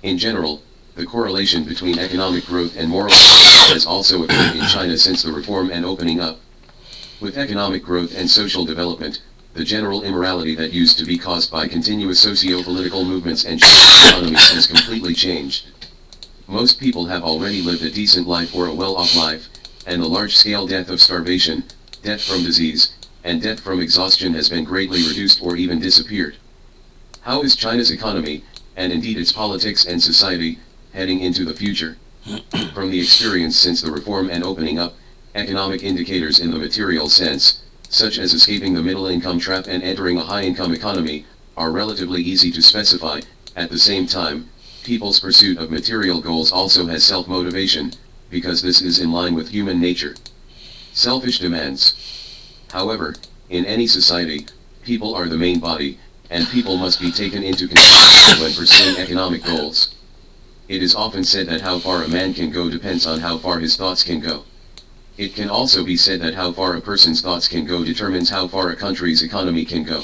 In general, the correlation between economic growth and moral has also occurred in China since the reform and opening up. With economic growth and social development, the general immorality that used to be caused by continuous socio-political movements and economies has completely changed. Most people have already lived a decent life or a well-off life, and the large-scale death of starvation, death from disease, and death from exhaustion has been greatly reduced or even disappeared. How is China's economy, and indeed its politics and society, heading into the future? From the experience since the reform and opening up, economic indicators in the material sense, such as escaping the middle-income trap and entering a high-income economy, are relatively easy to specify. At the same time, people's pursuit of material goals also has self-motivation, because this is in line with human nature. Selfish demands. However, in any society, people are the main body, and people must be taken into consideration when pursuing economic goals. It is often said that how far a man can go depends on how far his thoughts can go. It can also be said that how far a person's thoughts can go determines how far a country's economy can go.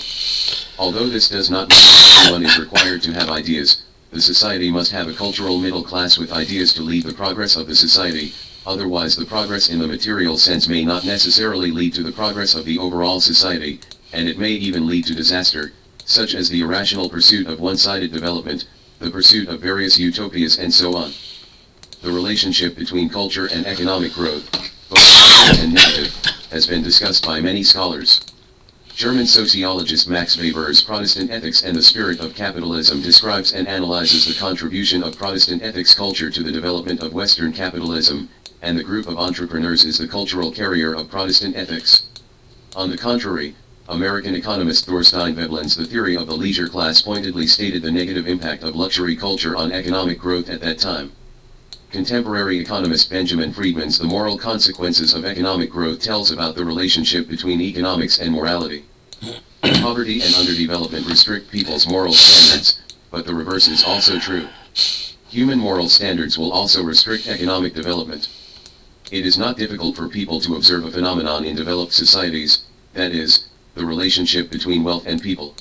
Although this does not mean everyone is required to have ideas, the society must have a cultural middle class with ideas to lead the progress of the society, otherwise the progress in the material sense may not necessarily lead to the progress of the overall society, and it may even lead to disaster, such as the irrational pursuit of one-sided development, the pursuit of various utopias and so on. The relationship between culture and economic growth, both positive and negative, has been discussed by many scholars. German sociologist Max Weber's Protestant Ethics and the Spirit of Capitalism describes and analyzes the contribution of Protestant ethics culture to the development of Western capitalism, and the group of entrepreneurs is the cultural carrier of Protestant ethics. On the contrary, American economist Thorstein Veblen's The Theory of the Leisure Class pointedly stated the negative impact of luxury culture on economic growth at that time. Contemporary economist Benjamin Friedman's The Moral Consequences of Economic Growth tells about the relationship between economics and morality. Poverty and underdevelopment restrict people's moral standards, but the reverse is also true. Human moral standards will also restrict economic development. It is not difficult for people to observe a phenomenon in developed societies, that is, the relationship between wealth and people.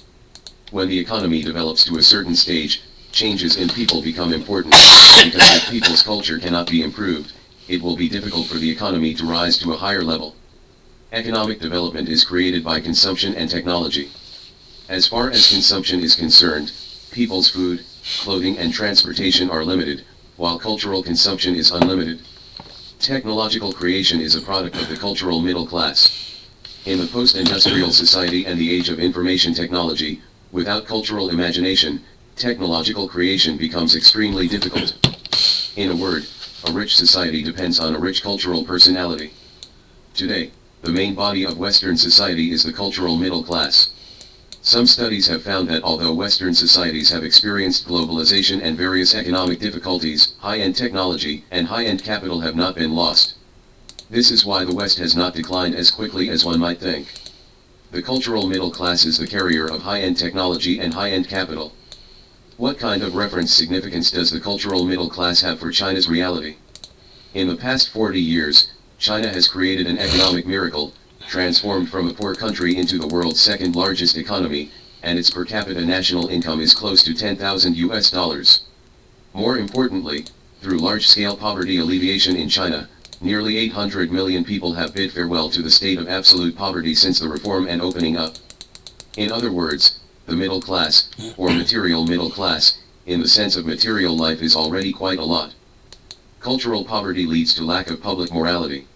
When the economy develops to a certain stage, changes in people become important, because if people's culture cannot be improved, it will be difficult for the economy to rise to a higher level. Economic development is created by consumption and technology. As far as consumption is concerned, people's food, clothing and transportation are limited, while cultural consumption is unlimited. Technological creation is a product of the cultural middle class. In the post-industrial society and the age of information technology, without cultural imagination, technological creation becomes extremely difficult. In a word, a rich society depends on a rich cultural personality. Today, the main body of Western society is the cultural middle class. Some studies have found that although Western societies have experienced globalization and various economic difficulties, high-end technology and high-end capital have not been lost. This is why the West has not declined as quickly as one might think. The cultural middle class is the carrier of high-end technology and high-end capital. What kind of reference significance does the cultural middle class have for China's reality? In the past 40 years, China has created an economic miracle, transformed from a poor country into the world's second largest economy, and its per capita national income is close to $10,000. More importantly, through large-scale poverty alleviation in China, nearly 800 million people have bid farewell to the state of absolute poverty since the reform and opening up. In other words, the middle class, or material middle class, in the sense of material life is already quite a lot. Cultural poverty leads to lack of public morality.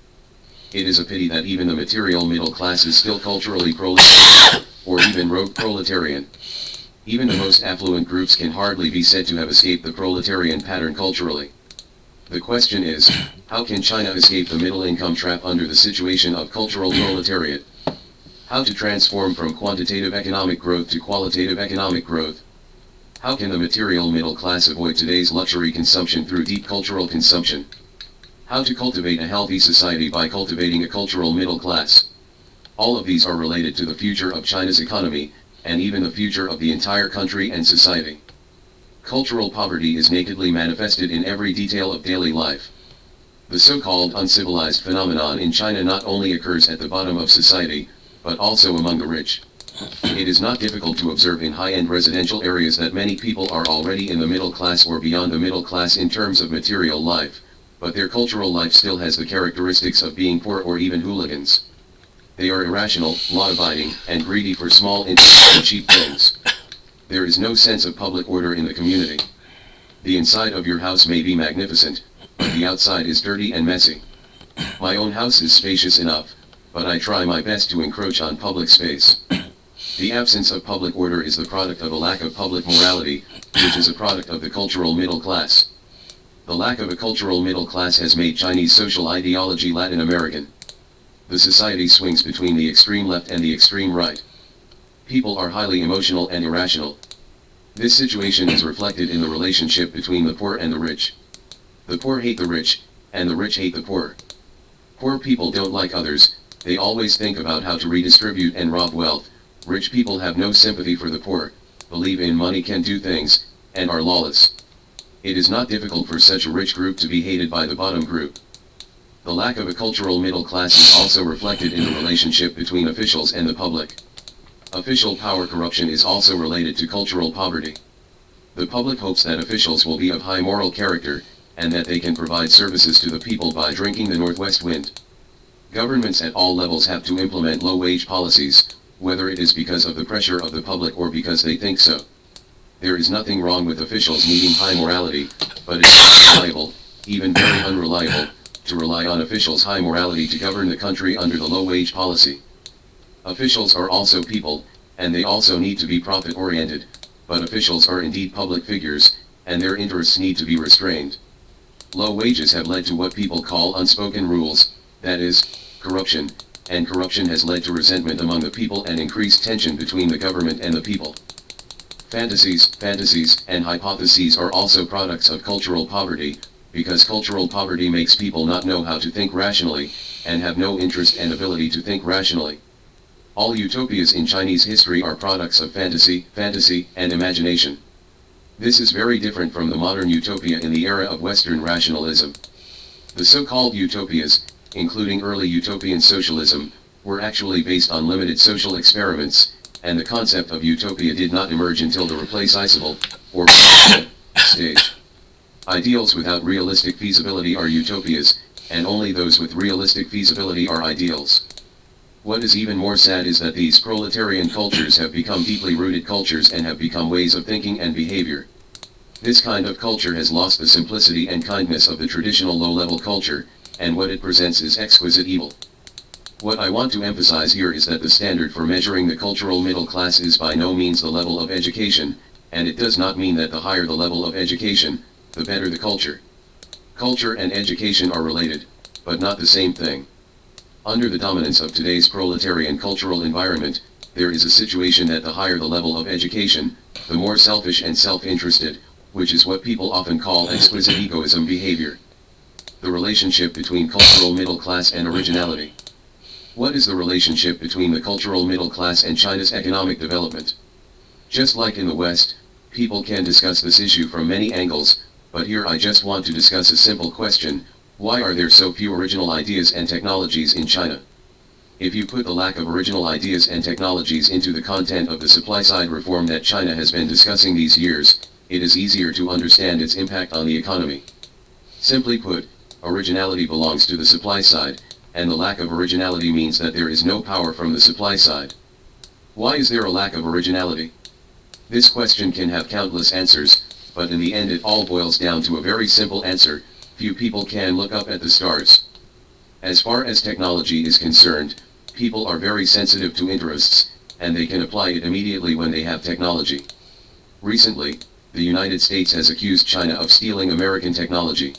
It is a pity that even the material middle class is still culturally proletarian, or even rogue proletarian. Even the most affluent groups can hardly be said to have escaped the proletarian pattern culturally. The question is, how can China escape the middle-income trap under the situation of cultural proletariat? How to transform from quantitative economic growth to qualitative economic growth? How can the material middle class avoid today's luxury consumption through deep cultural consumption? How to cultivate a healthy society by cultivating a cultural middle class? All of these are related to the future of China's economy, and even the future of the entire country and society. Cultural poverty is nakedly manifested in every detail of daily life. The so-called uncivilized phenomenon in China not only occurs at the bottom of society, but also among the rich. It is not difficult to observe in high-end residential areas that many people are already in the middle class or beyond the middle class in terms of material life, but their cultural life still has the characteristics of being poor or even hooligans. They are irrational, law-abiding, and greedy for small and cheap things. There is no sense of public order in the community. The inside of your house may be magnificent, but the outside is dirty and messy. My own house is spacious enough, but I try my best to encroach on public space. The absence of public order is the product of a lack of public morality, which is a product of the cultural middle class. The lack of a cultural middle class has made Chinese social ideology Latin American. The society swings between the extreme left and the extreme right. People are highly emotional and irrational. This situation is reflected in the relationship between the poor and the rich. The poor hate the rich, and the rich hate the poor. Poor people don't like others, they always think about how to redistribute and rob wealth. Rich people have no sympathy for the poor, believe in money can do things, and are lawless. It is not difficult for such a rich group to be hated by the bottom group. The lack of a cultural middle class is also reflected in the relationship between officials and the public. Official power corruption is also related to cultural poverty. The public hopes that officials will be of high moral character, and that they can provide services to the people by drinking the northwest wind. Governments at all levels have to implement low-wage policies, whether it is because of the pressure of the public or because they think so. There is nothing wrong with officials needing high morality, but it is unreliable, even very unreliable, to rely on officials' high morality to govern the country under the low-wage policy. Officials are also people, and they also need to be profit-oriented, but officials are indeed public figures, and their interests need to be restrained. Low wages have led to what people call unspoken rules, that is, corruption, and corruption has led to resentment among the people and increased tension between the government and the people. Fantasies, and hypotheses are also products of cultural poverty, because cultural poverty makes people not know how to think rationally, and have no interest and ability to think rationally. All utopias in Chinese history are products of fantasy, and imagination. This is very different from the modern utopia in the era of Western rationalism. The so-called utopias, including early utopian socialism, were actually based on limited social experiments, and the concept of utopia did not emerge until the replaceable, or stage. Ideals without realistic feasibility are utopias, and only those with realistic feasibility are ideals. What is even more sad is that these proletarian cultures have become deeply rooted cultures and have become ways of thinking and behavior. This kind of culture has lost the simplicity and kindness of the traditional low-level culture, and what it presents is exquisite evil. What I want to emphasize here is that the standard for measuring the cultural middle class is by no means the level of education, and it does not mean that the higher the level of education, the better the culture. Culture and education are related, but not the same thing. Under the dominance of today's proletarian cultural environment, there is a situation that the higher the level of education, the more selfish and self-interested, which is what people often call exquisite egoism behavior. The relationship between cultural middle class and originality. What is the relationship between the cultural middle class and China's economic development? Just like in the West, people can discuss this issue from many angles, but here I just want to discuss a simple question: why are there so few original ideas and technologies in China? If you put the lack of original ideas and technologies into the content of the supply-side reform that China has been discussing these years, it is easier to understand its impact on the economy. Simply put, originality belongs to the supply side, and the lack of originality means that there is no power from the supply side. Why is there a lack of originality? This question can have countless answers, but in the end it all boils down to a very simple answer: few people can look up at the stars. As far as technology is concerned, people are very sensitive to interests, and they can apply it immediately when they have technology. Recently, the United States has accused China of stealing American technology.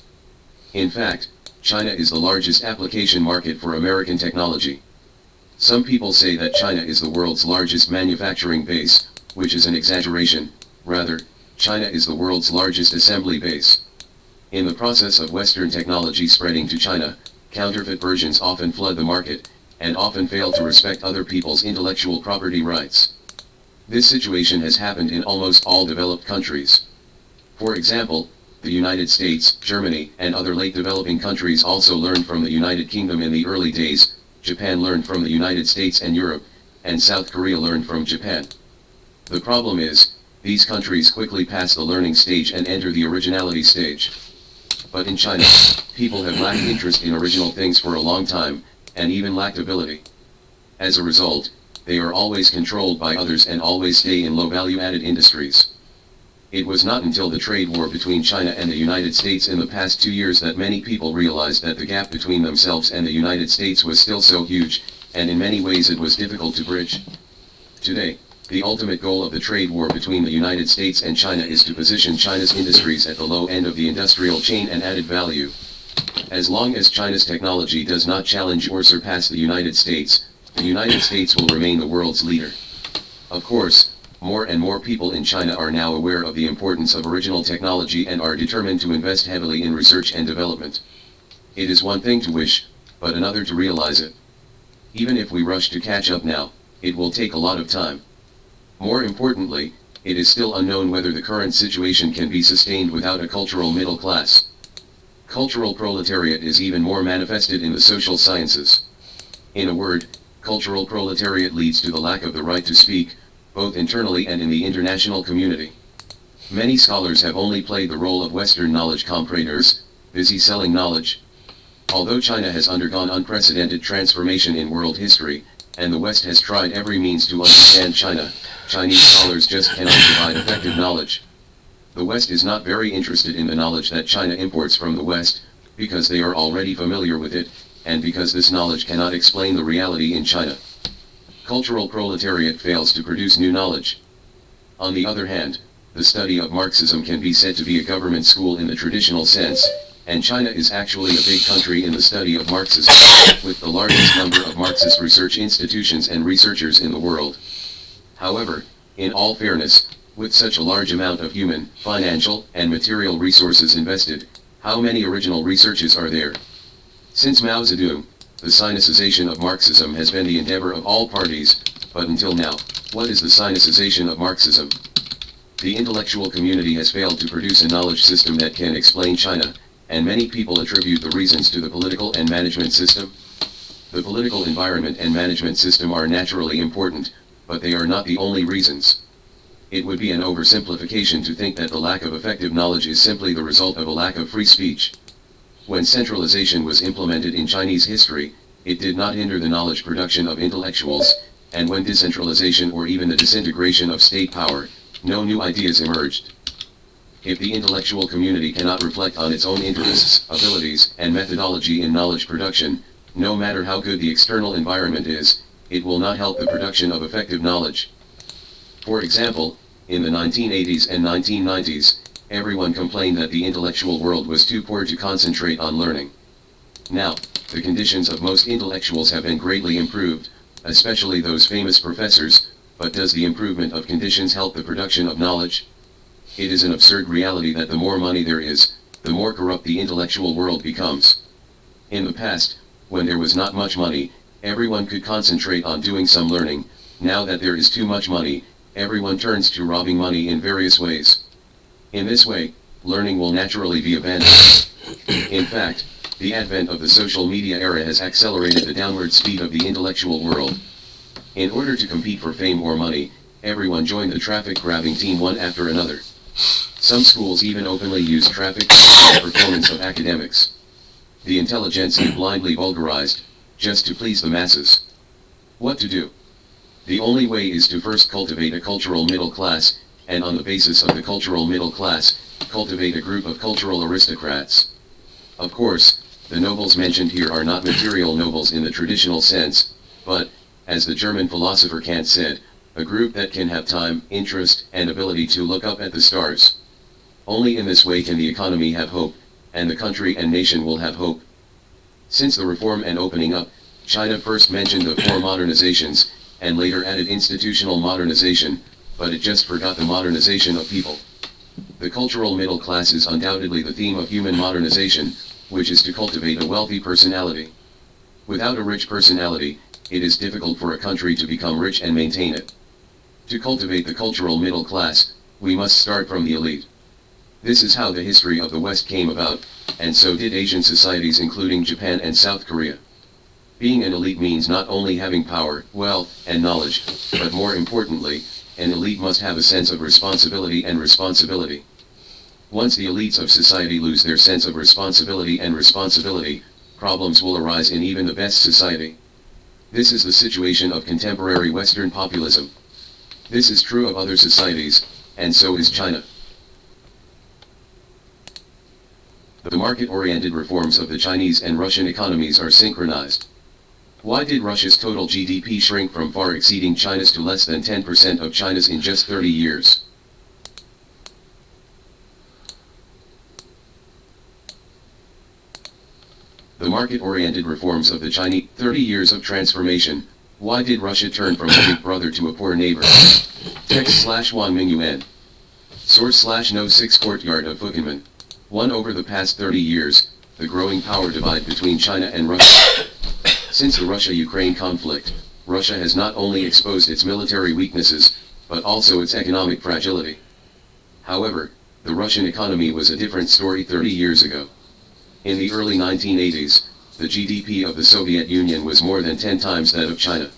In fact, China is the largest application market for American technology. Some people say that China is the world's largest manufacturing base, which is an exaggeration. Rather, China is the world's largest assembly base. In the process of Western technology spreading to China, counterfeit versions often flood the market, and often fail to respect other people's intellectual property rights. This situation has happened in almost all developed countries. For example, the United States, Germany, and other late developing countries also learned from the United Kingdom in the early days. Japan learned from the United States and Europe, and South Korea learned from Japan. The problem is, these countries quickly pass the learning stage and enter the originality stage. But in China, people have lacked interest in original things for a long time, and even lacked ability. As a result, they are always controlled by others and always stay in low value-added industries. It was not until the trade war between China and the United States in the past 2 years that many people realized that the gap between themselves and the United States was still so huge, and in many ways it was difficult to bridge. Today, the ultimate goal of the trade war between the United States and China is to position China's industries at the low end of the industrial chain and added value. As long as China's technology does not challenge or surpass the United States will remain the world's leader. Of course, more and more people in China are now aware of the importance of original technology and are determined to invest heavily in research and development. It is one thing to wish, but another to realize it. Even if we rush to catch up now, it will take a lot of time. More importantly, it is still unknown whether the current situation can be sustained without a cultural middle class. Cultural proletariat is even more manifested in the social sciences. In a word, cultural proletariat leads to the lack of the right to speak, both internally and in the international community. Many scholars have only played the role of Western knowledge compradors, busy selling knowledge. Although China has undergone unprecedented transformation in world history, and the West has tried every means to understand China, Chinese scholars just cannot provide effective knowledge. The West is not very interested in the knowledge that China imports from the West, because they are already familiar with it, and because this knowledge cannot explain the reality in China. Cultural proletariat fails to produce new knowledge. On the other hand, the study of Marxism can be said to be a government school in the traditional sense, and China is actually a big country in the study of Marxism, with the largest number of Marxist research institutions and researchers in the world. However, in all fairness, with such a large amount of human, financial, and material resources invested, how many original researches are there? Since Mao Zedong, the sinicization of Marxism has been the endeavor of all parties, but until now, what is the sinicization of Marxism? The intellectual community has failed to produce a knowledge system that can explain China, and many people attribute the reasons to the political and management system. The political environment and management system are naturally important, but they are not the only reasons. It would be an oversimplification to think that the lack of effective knowledge is simply the result of a lack of free speech. When centralization was implemented in Chinese history, it did not hinder the knowledge production of intellectuals, and when decentralization or even the disintegration of state power, no new ideas emerged. If the intellectual community cannot reflect on its own interests, abilities, and methodology in knowledge production, no matter how good the external environment is, it will not help the production of effective knowledge. For example, in the 1980s and 1990s, everyone complained that the intellectual world was too poor to concentrate on learning. Now, the conditions of most intellectuals have been greatly improved, especially those famous professors, but does the improvement of conditions help the production of knowledge? It is an absurd reality that the more money there is, the more corrupt the intellectual world becomes. In the past, when there was not much money, everyone could concentrate on doing some learning. Now that there is too much money, everyone turns to robbing money in various ways. In this way, learning will naturally be abandoned. In fact, the advent of the social media era has accelerated the downward speed of the intellectual world. In order to compete for fame or money, everyone joined the traffic-grabbing team one after another. Some schools even openly use traffic for the performance of academics. The intelligentsia blindly vulgarized, just to please the masses. What to do? The only way is to first cultivate a cultural middle class, and on the basis of the cultural middle class, cultivate a group of cultural aristocrats. Of course, the nobles mentioned here are not material nobles in the traditional sense, but, as the German philosopher Kant said, a group that can have time, interest, and ability to look up at the stars. Only in this way can the economy have hope, and the country and nation will have hope. Since the reform and opening up, China first mentioned the four modernizations, and later added institutional modernization, but it just forgot the modernization of people. The cultural middle class is undoubtedly the theme of human modernization, which is to cultivate a wealthy personality. Without a rich personality, it is difficult for a country to become rich and maintain it. To cultivate the cultural middle class, we must start from the elite. This is how the history of the West came about, and so did Asian societies including Japan and South Korea. Being an elite means not only having power, wealth, and knowledge, but more importantly, an elite must have a sense of responsibility and responsibility. Once the elites of society lose their sense of responsibility and responsibility, problems will arise in even the best society. This is the situation of contemporary Western populism. This is true of other societies, and so is China. The market-oriented reforms of the Chinese and Russian economies are synchronized. Why did Russia's total GDP shrink from far exceeding China's to less than 10% of China's in just 30 years? The market-oriented reforms of the Chinese 30 years of transformation. Why did Russia turn from a big brother to a poor neighbor? Text/Wang Mingyuan. Source/No 6 Courtyard of Fukinman. 1. Over the past 30 years, the growing power divide between China and Russia. Since the Russia-Ukraine conflict, Russia has not only exposed its military weaknesses, but also its economic fragility. However, the Russian economy was a different story 30 years ago. In the early 1980s, the GDP of the Soviet Union was more than 10 times that of China.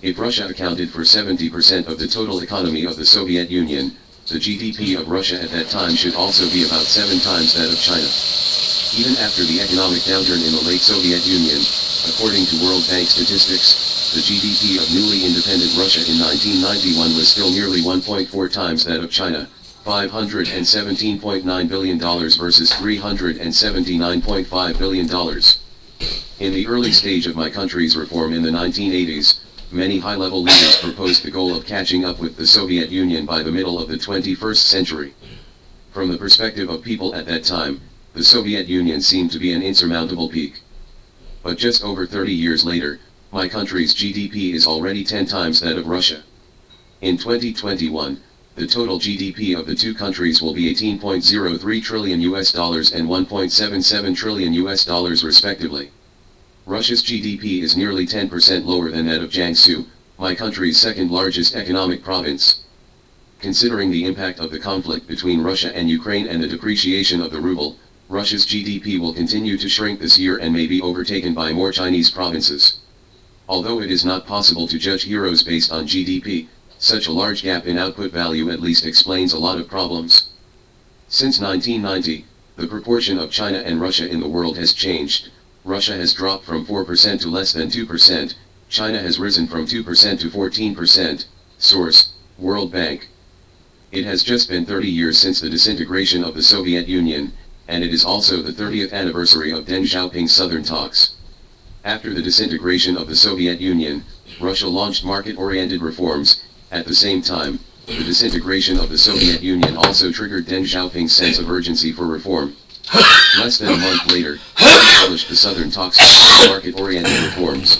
If Russia accounted for 70% of the total economy of the Soviet Union, the GDP of Russia at that time should also be about 7 times that of China. Even after the economic downturn in the late Soviet Union, according to World Bank statistics, the GDP of newly independent Russia in 1991 was still nearly 1.4 times that of China, $517.9 billion versus $379.5 billion. In the early stage of my country's reform in the 1980s, many high-level leaders proposed the goal of catching up with the Soviet Union by the middle of the 21st century. From the perspective of people at that time, the Soviet Union seemed to be an insurmountable peak. But just over 30 years later, my country's GDP is already 10 times that of Russia. In 2021, the total GDP of the two countries will be $18.03 trillion and $1.77 trillion respectively. Russia's GDP is nearly 10% lower than that of Jiangsu, my country's second largest economic province. Considering the impact of the conflict between Russia and Ukraine and the depreciation of the ruble, Russia's GDP will continue to shrink this year and may be overtaken by more Chinese provinces. Although it is not possible to judge heroes based on GDP, such a large gap in output value at least explains a lot of problems. Since 1990, the proportion of China and Russia in the world has changed. Russia has dropped from 4% to less than 2%, China has risen from 2% to 14%, source, World Bank. It has just been 30 years since the disintegration of the Soviet Union, and it is also the 30th anniversary of Deng Xiaoping's Southern Talks. After the disintegration of the Soviet Union, Russia launched market-oriented reforms. At the same time, the disintegration of the Soviet Union also triggered Deng Xiaoping's sense of urgency for reform. Less than a month later, he published the Southern Talks market-oriented reforms.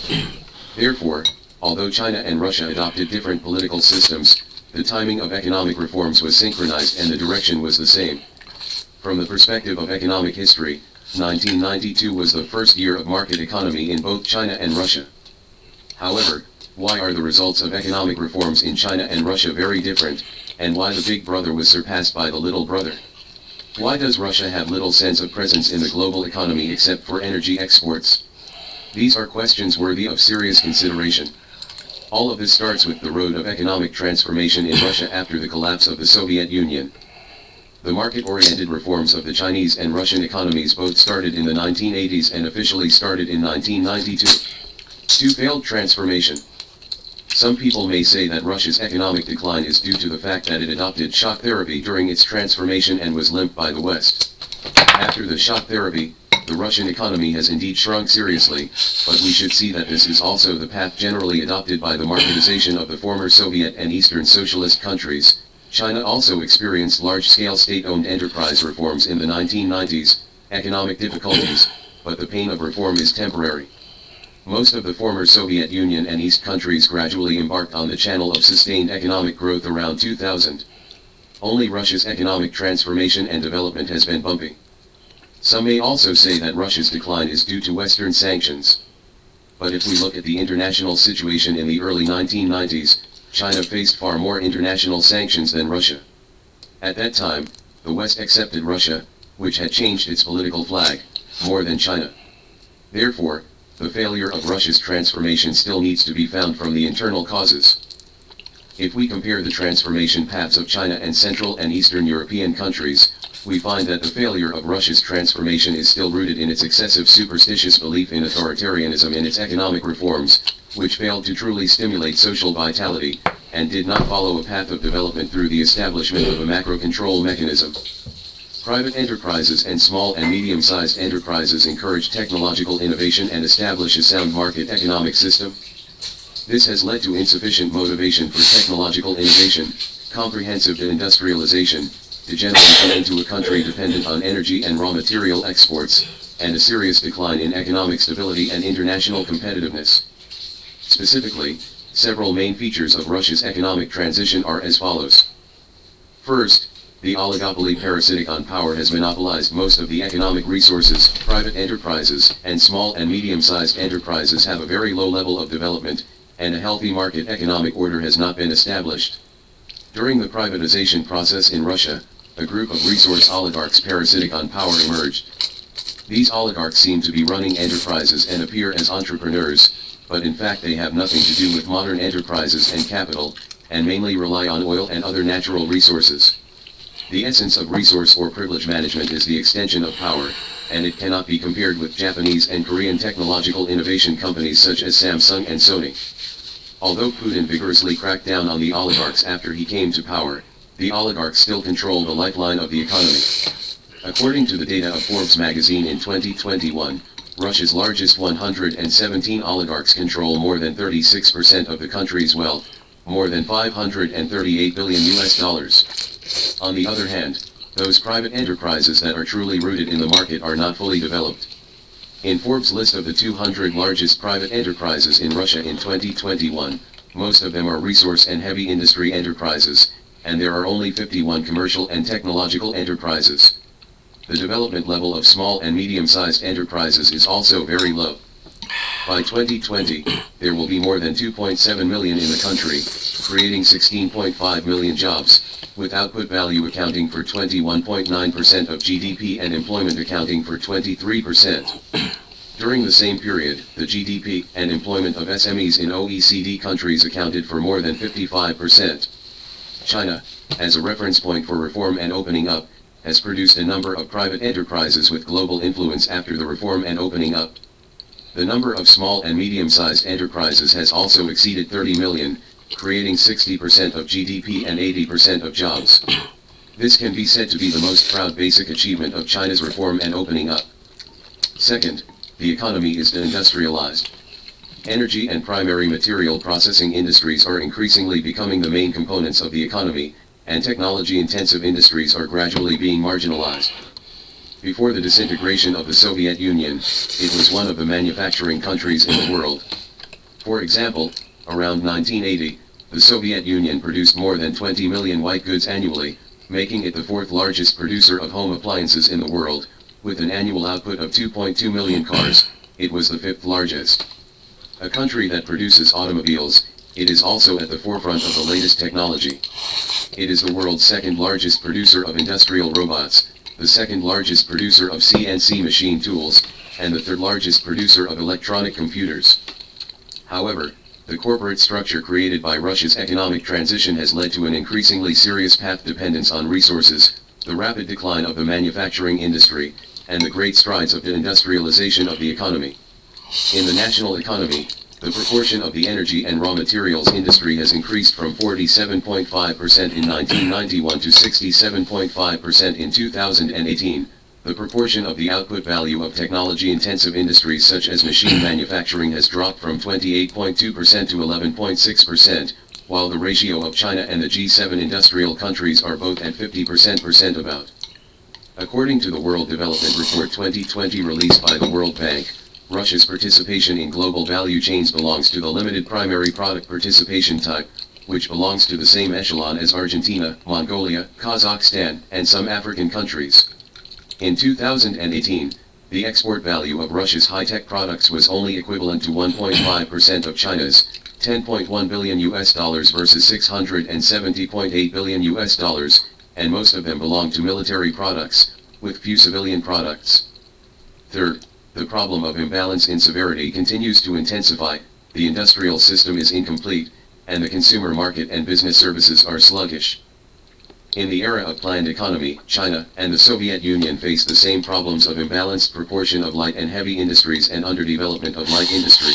Therefore, although China and Russia adopted different political systems, the timing of economic reforms was synchronized and the direction was the same. From the perspective of economic history, 1992 was the first year of market economy in both China and Russia. However, why are the results of economic reforms in China and Russia very different, and why the big brother was surpassed by the little brother? Why does Russia have little sense of presence in the global economy except for energy exports? These are questions worthy of serious consideration. All of this starts with the road of economic transformation in Russia after the collapse of the Soviet Union. The market-oriented reforms of the Chinese and Russian economies both started in the 1980s and officially started in 1992. 2. Failed transformation. Some people may say that Russia's economic decline is due to the fact that it adopted shock therapy during its transformation and was limped by the West. After the shock therapy, the Russian economy has indeed shrunk seriously, but we should see that this is also the path generally adopted by the marketization of the former Soviet and Eastern Socialist countries. China also experienced large-scale state-owned enterprise reforms in the 1990s, economic difficulties, but the pain of reform is temporary. Most of the former Soviet Union and East countries gradually embarked on the channel of sustained economic growth around 2000. Only Russia's economic transformation and development has been bumpy. Some may also say that Russia's decline is due to Western sanctions. But if we look at the international situation in the early 1990s, China faced far more international sanctions than Russia. At that time, the West accepted Russia, which had changed its political flag, more than China. Therefore, the failure of Russia's transformation still needs to be found from the internal causes. If we compare the transformation paths of China and Central and Eastern European countries, we find that the failure of Russia's transformation is still rooted in its excessive superstitious belief in authoritarianism in its economic reforms, which failed to truly stimulate social vitality, and did not follow a path of development through the establishment of a macro control mechanism. Private enterprises and small and medium-sized enterprises encourage technological innovation and establish a sound market economic system. This has led to insufficient motivation for technological innovation, comprehensive deindustrialization, degeneration into a country dependent on energy and raw material exports, and a serious decline in economic stability and international competitiveness. Specifically, several main features of Russia's economic transition are as follows. First, the oligopoly parasitic on power has monopolized most of the economic resources. Private enterprises and small and medium-sized enterprises have a very low level of development, and a healthy market economic order has not been established. During the privatization process in Russia, a group of resource oligarchs parasitic on power emerged. These oligarchs seem to be running enterprises and appear as entrepreneurs, but in fact they have nothing to do with modern enterprises and capital, and mainly rely on oil and other natural resources. The essence of resource or privilege management is the extension of power, and it cannot be compared with Japanese and Korean technological innovation companies such as Samsung and Sony. Although Putin vigorously cracked down on the oligarchs after he came to power, the oligarchs still control the lifeline of the economy. According to the data of Forbes magazine in 2021, Russia's largest 117 oligarchs control more than 36% of the country's wealth, more than $538 billion. On the other hand, those private enterprises that are truly rooted in the market are not fully developed. In Forbes' list of the 200 largest private enterprises in Russia in 2021, most of them are resource and heavy industry enterprises, and there are only 51 commercial and technological enterprises. The development level of small and medium-sized enterprises is also very low. By 2020, there will be more than 2.7 million in the country, creating 16.5 million jobs, with output value accounting for 21.9% of GDP and employment accounting for 23%. During the same period, the GDP and employment of SMEs in OECD countries accounted for more than 55%. China, as a reference point for reform and opening up, has produced a number of private enterprises with global influence after the reform and opening up. The number of small and medium-sized enterprises has also exceeded 30 million, creating 60% of GDP and 80% of jobs. This can be said to be the most proud basic achievement of China's reform and opening up. Second, the economy is deindustrialized. Energy and primary material processing industries are increasingly becoming the main components of the economy, and technology-intensive industries are gradually being marginalized. Before the disintegration of the Soviet Union, it was one of the manufacturing countries in the world. For example, around 1980, the Soviet Union produced more than 20 million white goods annually, making it the fourth largest producer of home appliances in the world. With an annual output of 2.2 million cars, it was the fifth largest. A country that produces automobiles, it is also at the forefront of the latest technology. It is the world's second largest producer of industrial robots, the second largest producer of CNC machine tools, and the third largest producer of electronic computers. However, the corporate structure created by Russia's economic transition has led to an increasingly serious path dependence on resources, the rapid decline of the manufacturing industry, and the great strides of deindustrialization of the economy. In the national economy, the proportion of the energy and raw materials industry has increased from 47.5% in 1991 to 67.5% in 2018. The proportion of the output value of technology-intensive industries such as machine manufacturing has dropped from 28.2% to 11.6%, while the ratio of China and the G7 industrial countries are both at 50% about. According to the World Development Report 2020 released by the World Bank, Russia's participation in global value chains belongs to the limited primary product participation type, which belongs to the same echelon as Argentina, Mongolia, Kazakhstan, and some African countries. In 2018, the export value of Russia's high-tech products was only equivalent to 1.5% of China's, $10.1 billion versus $670.8 billion, and most of them belong to military products, with few civilian products. Third, The problem of imbalance in severity continues to intensify, the industrial system is incomplete, and the consumer market and business services are sluggish. In the era of planned economy, China and the Soviet Union face the same problems of imbalanced proportion of light and heavy industries and underdevelopment of light industry.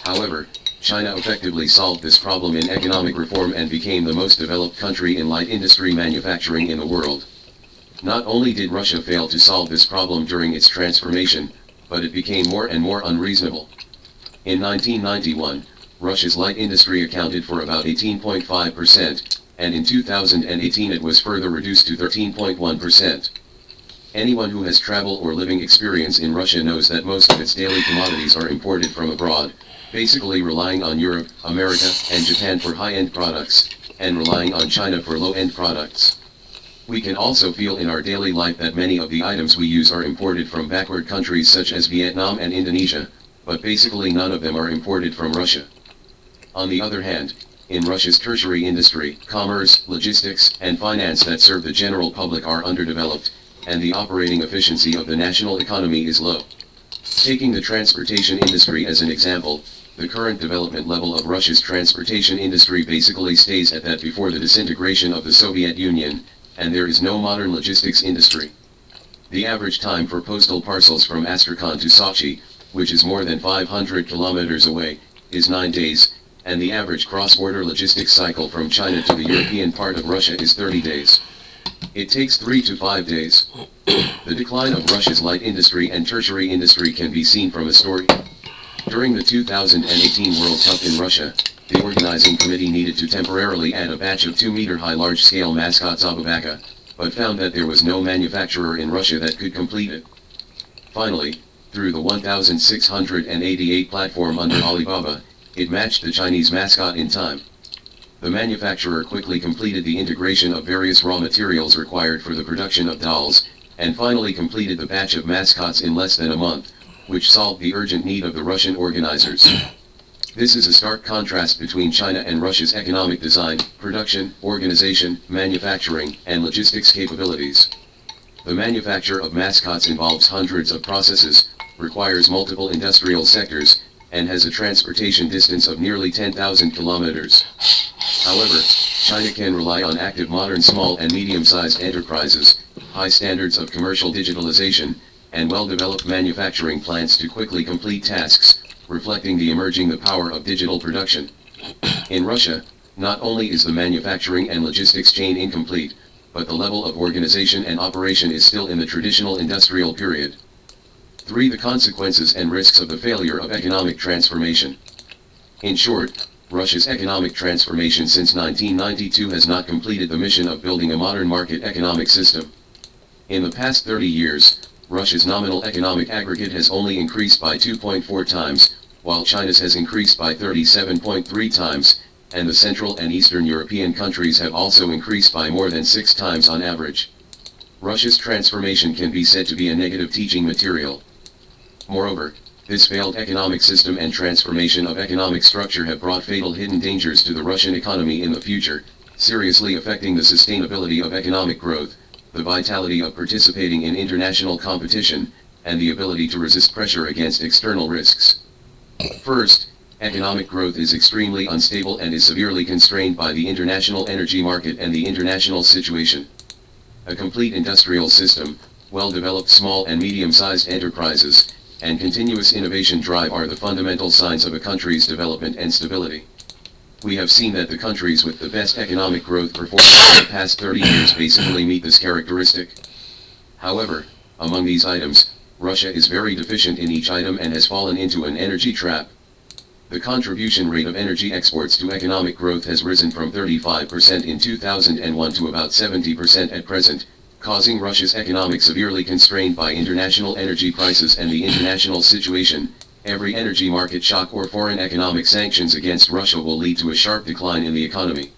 However, China effectively solved this problem in economic reform and became the most developed country in light industry manufacturing in the world. Not only did Russia fail to solve this problem during its transformation, but it became more and more unreasonable. In 1991, Russia's light industry accounted for about 18.5%, and in 2018 it was further reduced to 13.1%. Anyone who has travel or living experience in Russia knows that most of its daily commodities are imported from abroad, basically relying on Europe, America, and Japan for high-end products, and relying on China for low-end products. We can also feel in our daily life that many of the items we use are imported from backward countries such as Vietnam and Indonesia, but basically none of them are imported from Russia. On the other hand, in Russia's tertiary industry, commerce, logistics, and finance that serve the general public are underdeveloped, and the operating efficiency of the national economy is low. Taking the transportation industry as an example, the current development level of Russia's transportation industry basically stays at that before the disintegration of the Soviet Union, and there is no modern logistics industry. The average time for postal parcels from Astrakhan to Sochi, which is more than 500 kilometers away, is 9 days, and the average cross-border logistics cycle from China to the European part of Russia is 30 days. It takes 3 to 5 days. The decline of Russia's light industry and tertiary industry can be seen from a story. During the 2018 World Cup in Russia, the organizing committee needed to temporarily add a batch of 2-meter-high large-scale mascots Abubakar, but found that there was no manufacturer in Russia that could complete it. Finally, through the 1688 platform under Alibaba, it matched the Chinese mascot in time. The manufacturer quickly completed the integration of various raw materials required for the production of dolls, and finally completed the batch of mascots in less than a month, which solved the urgent need of the Russian organizers. This is a stark contrast between China and Russia's economic design, production, organization, manufacturing, and logistics capabilities. The manufacture of mascots involves hundreds of processes, requires multiple industrial sectors, and has a transportation distance of nearly 10,000 kilometers. However, China can rely on active modern small and medium-sized enterprises, high standards of commercial digitalization, and well-developed manufacturing plants to quickly complete tasks, reflecting the power of digital production. In Russia, not only is the manufacturing and logistics chain incomplete, but the level of organization and operation is still in the traditional industrial period. 3. The consequences and risks of the failure of economic transformation. In short, Russia's economic transformation since 1992 has not completed the mission of building a modern market economic system. In the past 30 years, Russia's nominal economic aggregate has only increased by 2.4 times, while China's has increased by 37.3 times, and the Central and Eastern European countries have also increased by more than 6 times on average. Russia's transformation can be said to be a negative teaching material. Moreover, this failed economic system and transformation of economic structure have brought fatal hidden dangers to the Russian economy in the future, seriously affecting the sustainability of economic growth, the vitality of participating in international competition, and the ability to resist pressure against external risks. First, economic growth is extremely unstable and is severely constrained by the international energy market and the international situation. A complete industrial system, well-developed small and medium-sized enterprises, and continuous innovation drive are the fundamental signs of a country's development and stability. We have seen that the countries with the best economic growth performance in the past 30 years basically meet this characteristic. However, among these items, Russia is very deficient in each item and has fallen into an energy trap. The contribution rate of energy exports to economic growth has risen from 35% in 2001 to about 70% at present, causing Russia's economic severely constrained by international energy prices and the international situation. Every energy market shock or foreign economic sanctions against Russia will lead to a sharp decline in the economy.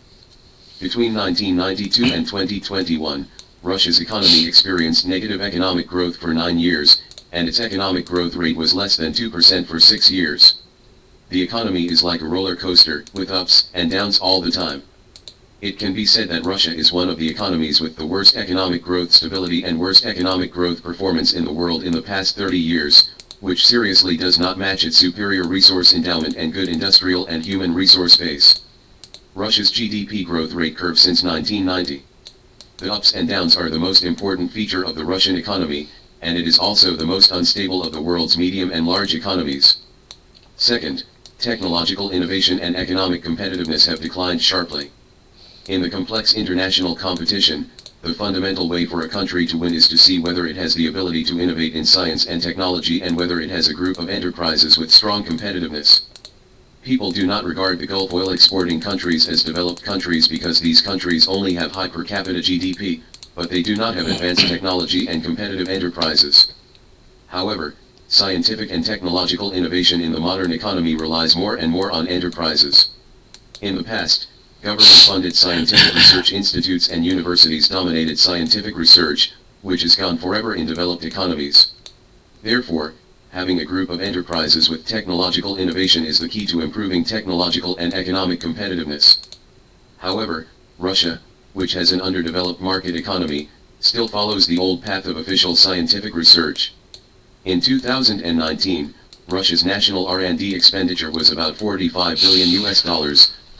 Between 1992 and 2021, Russia's economy experienced negative economic growth for 9 years, and its economic growth rate was less than 2% for 6 years. The economy is like a roller coaster, with ups and downs all the time. It can be said that Russia is one of the economies with the worst economic growth stability and worst economic growth performance in the world in the past 30 years, which seriously does not match its superior resource endowment and good industrial and human resource base. Russia's GDP growth rate curve since 1990. The ups and downs are the most important feature of the Russian economy, and it is also the most unstable of the world's medium and large economies. Second, technological innovation and economic competitiveness have declined sharply. In the complex international competition, the fundamental way for a country to win is to see whether it has the ability to innovate in science and technology and whether it has a group of enterprises with strong competitiveness. People do not regard the Gulf oil exporting countries as developed countries because these countries only have high per capita GDP, but they do not have advanced technology and competitive enterprises. However, scientific and technological innovation in the modern economy relies more and more on enterprises. In the past, government-funded scientific research institutes and universities dominated scientific research, which is gone forever in developed economies. Therefore, having a group of enterprises with technological innovation is the key to improving technological and economic competitiveness. However, Russia, which has an underdeveloped market economy, still follows the old path of official scientific research. In 2019, Russia's national R&D expenditure was about $45 billion,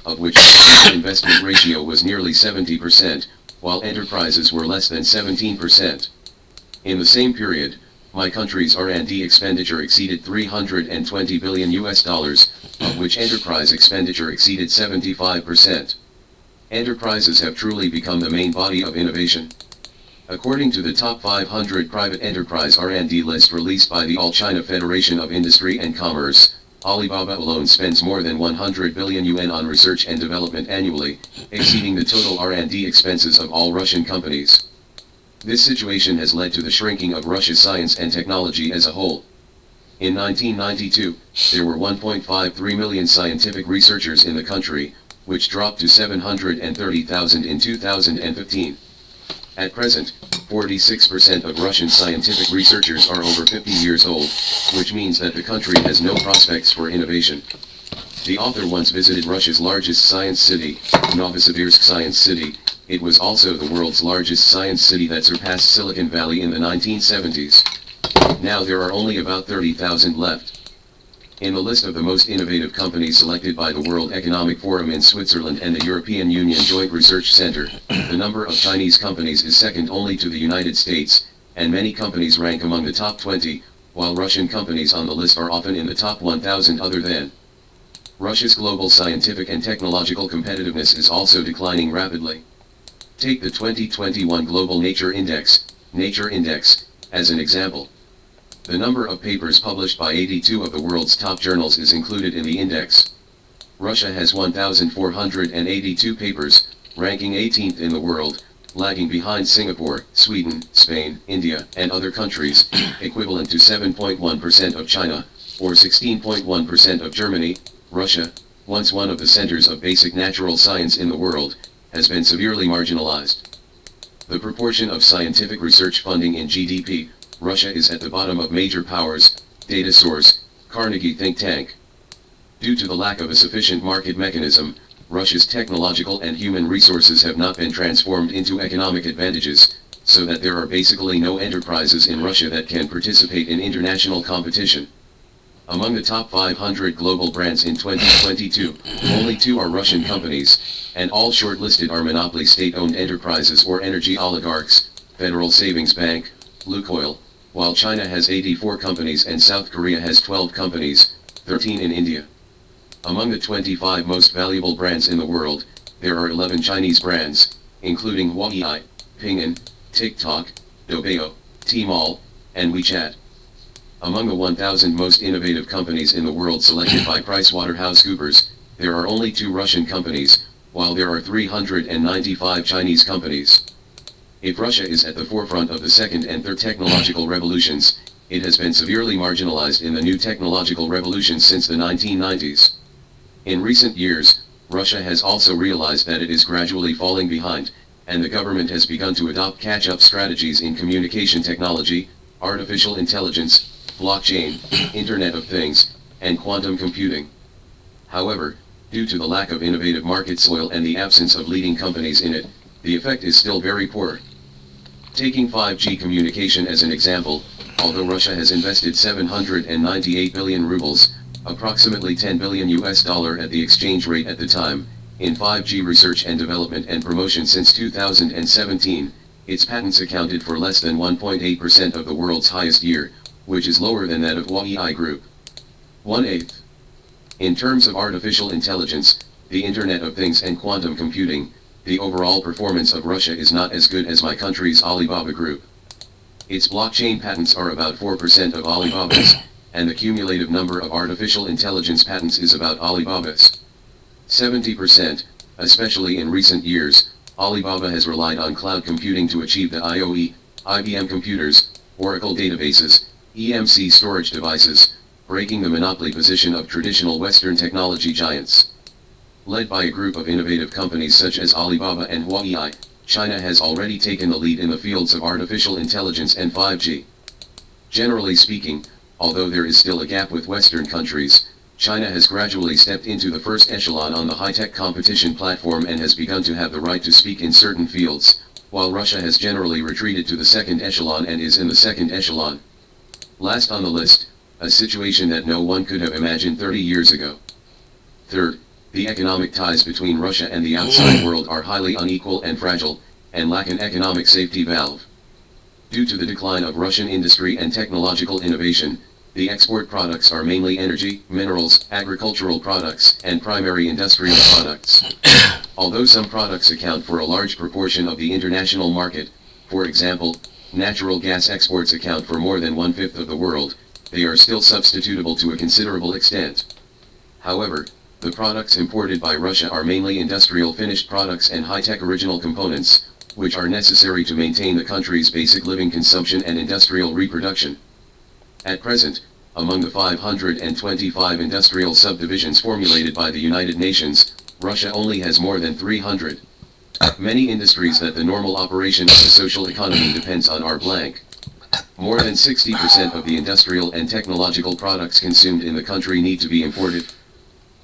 of which the investment ratio was nearly 70%, while enterprises were less than 17%. In the same period, my country's R&D expenditure exceeded $320 billion, of which enterprise expenditure exceeded 75%. Enterprises have truly become the main body of innovation. According to the top 500 private enterprise R&D list released by the All China Federation of Industry and Commerce, Alibaba alone spends more than 100 billion yuan on research and development annually, exceeding the total R&D expenses of all Russian companies. This situation has led to the shrinking of Russia's science and technology as a whole. In 1992, there were 1.53 million scientific researchers in the country, which dropped to 730,000 in 2015. At present, 46% of Russian scientific researchers are over 50 years old, which means that the country has no prospects for innovation. The author once visited Russia's largest science city, Novosibirsk Science City. It was also the world's largest science city that surpassed Silicon Valley in the 1970s. Now there are only about 30,000 left. In the list of the most innovative companies selected by the World Economic Forum in Switzerland and the European Union Joint Research Center, the number of Chinese companies is second only to the United States, and many companies rank among the top 20, while Russian companies on the list are often in the top 1,000 other than. Russia's global scientific and technological competitiveness is also declining rapidly. Take the 2021 Global Nature Index, as an example. The number of papers published by 82 of the world's top journals is included in the index. Russia has 1,482 papers, ranking 18th in the world, lagging behind Singapore, Sweden, Spain, India, and other countries, equivalent to 7.1% of China, or 16.1% of Germany. Russia, once one of the centers of basic natural science in the world, has been severely marginalized. The proportion of scientific research funding in GDP, Russia is at the bottom of major powers. Data source, Carnegie think tank. Due to the lack of a sufficient market mechanism, Russia's technological and human resources have not been transformed into economic advantages, so that there are basically no enterprises in Russia that can participate in international competition. Among the top 500 global brands in 2022, only 2 are Russian companies, and all shortlisted are monopoly state-owned enterprises or energy oligarchs, Federal Savings Bank, Lukoil, while China has 84 companies and South Korea has 12 companies, 13 in India. Among the 25 most valuable brands in the world, there are 11 Chinese brands, including Huawei, Pinyin, TikTok, Doubao, Tmall, and WeChat. Among the 1,000 most innovative companies in the world selected by PricewaterhouseCoopers, there are only 2 Russian companies, while there are 395 Chinese companies. If Russia is at the forefront of the second and third technological revolutions, it has been severely marginalized in the new technological revolutions since the 1990s. In recent years, Russia has also realized that it is gradually falling behind, and the government has begun to adopt catch-up strategies in communication technology, artificial intelligence, blockchain, Internet of Things, and quantum computing. However, due to the lack of innovative market soil and the absence of leading companies in it, the effect is still very poor. Taking 5G communication as an example, Although Russia has invested 798 billion rubles, approximately 10 billion US dollar at the exchange rate at the time, in 5G research and development and promotion since 2017, its patents accounted for less than 1.8% of the world's highest year, which is lower than that of Huawei Group. 1/8. In terms of artificial intelligence, the Internet of Things and quantum computing, the overall performance of Russia is not as good as my country's Alibaba Group. Its blockchain patents are about 4% of Alibaba's, and the cumulative number of artificial intelligence patents is about Alibaba's 70%. Especially in recent years, Alibaba has relied on cloud computing to achieve the IoE, IBM computers, Oracle databases, EMC storage devices, breaking the monopoly position of traditional Western technology giants. Led by a group of innovative companies such as Alibaba and Huawei, China has already taken the lead in the fields of artificial intelligence and 5G. Generally speaking, although there is still a gap with Western countries, China has gradually stepped into the first echelon on the high-tech competition platform and has begun to have the right to speak in certain fields, while Russia has generally retreated to the second echelon and is in the second echelon. Last on the list, a situation that no one could have imagined 30 years ago. Third, the economic ties between Russia and the outside world are highly unequal and fragile, and lack an economic safety valve. Due to the decline of Russian industry and technological innovation, the export products are mainly energy, minerals, agricultural products, and primary industrial products. Although some products account for a large proportion of the international market, for example, natural gas exports account for more than 1/5 of the world, they are still substitutable to a considerable extent. However, the products imported by Russia are mainly industrial finished products and high-tech original components, which are necessary to maintain the country's basic living consumption and industrial reproduction. At present, among the 525 industrial subdivisions formulated by the United Nations, Russia only has more than 300. Many industries that the normal operation of the social economy depends on are blank. More than 60% of the industrial and technological products consumed in the country need to be imported.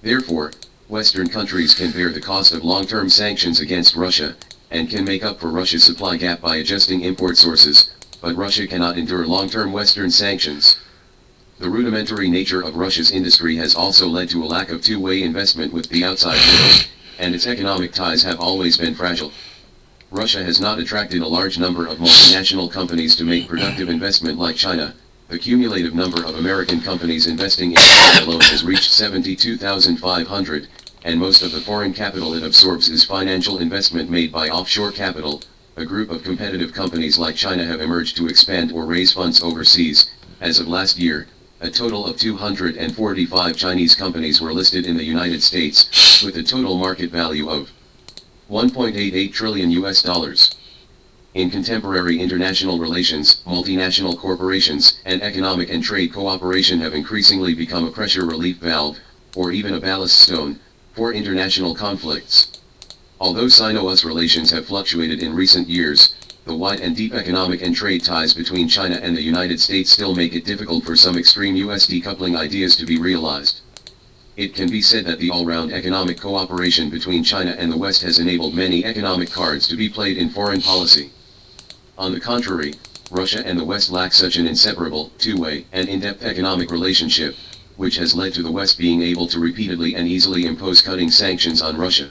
Therefore, Western countries can bear the cost of long-term sanctions against Russia, and can make up for Russia's supply gap by adjusting import sources, but Russia cannot endure long-term Western sanctions. The rudimentary nature of Russia's industry has also led to a lack of two-way investment with the outside world, and its economic ties have always been fragile. Russia has not attracted a large number of multinational companies to make productive investment like China. The cumulative number of American companies investing in China alone has reached 72,500, and most of the foreign capital it absorbs is financial investment made by offshore capital. A group of competitive companies like China have emerged to expand or raise funds overseas. As of last year, a total of 245 Chinese companies were listed in the United States, with a total market value of 1.88 trillion US dollars. In contemporary international relations, multinational corporations and economic and trade cooperation have increasingly become a pressure relief valve, or even a ballast stone, for international conflicts. Although Sino-US relations have fluctuated in recent years, the wide and deep economic and trade ties between China and the United States still make it difficult for some extreme US decoupling ideas to be realized. It can be said that the all-round economic cooperation between China and the West has enabled many economic cards to be played in foreign policy. On the contrary, Russia and the West lack such an inseparable, two-way, and in-depth economic relationship, which has led to the West being able to repeatedly and easily impose cutting sanctions on Russia.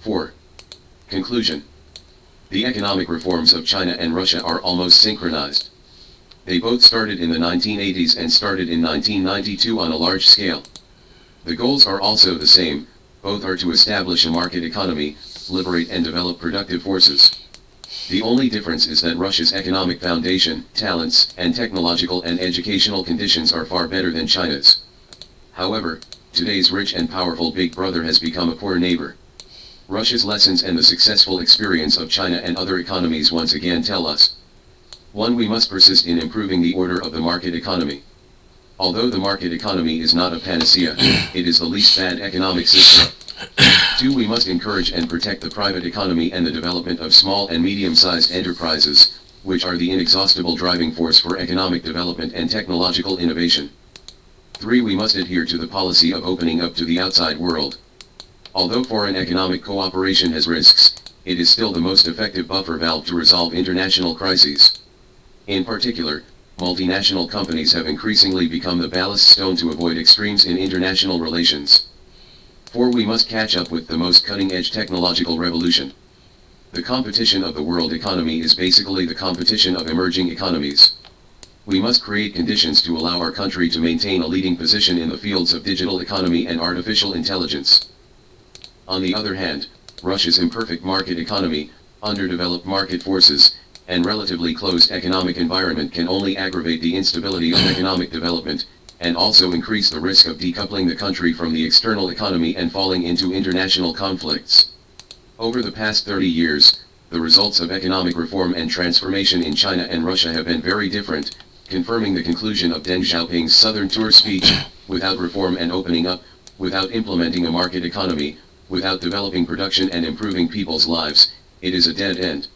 4. Conclusion. The economic reforms of China and Russia are almost synchronized. They both started in the 1980s and started in 1992 on a large scale. The goals are also the same, both are to establish a market economy, liberate and develop productive forces. The only difference is that Russia's economic foundation, talents, and technological and educational conditions are far better than China's. However, today's rich and powerful big brother has become a poor neighbor. Russia's lessons and the successful experience of China and other economies once again tell us. 1. We must persist in improving the order of the market economy. Although the market economy is not a panacea, it is the least bad economic system. 2. We must encourage and protect the private economy and the development of small and medium-sized enterprises, which are the inexhaustible driving force for economic development and technological innovation. 3. We must adhere to the policy of opening up to the outside world. Although foreign economic cooperation has risks, it is still the most effective buffer valve to resolve international crises. In particular, multinational companies have increasingly become the ballast stone to avoid extremes in international relations. 4. We must catch up with the most cutting-edge technological revolution. The competition of the world economy is basically the competition of emerging economies. We must create conditions to allow our country to maintain a leading position in the fields of digital economy and artificial intelligence. On the other hand, Russia's imperfect market economy, underdeveloped market forces, and relatively closed economic environment can only aggravate the instability of economic development, and also increase the risk of decoupling the country from the external economy and falling into international conflicts. Over the past 30 years, the results of economic reform and transformation in China and Russia have been very different, confirming the conclusion of Deng Xiaoping's Southern Tour speech: without reform and opening up, without implementing a market economy, without developing production and improving people's lives, it is a dead end.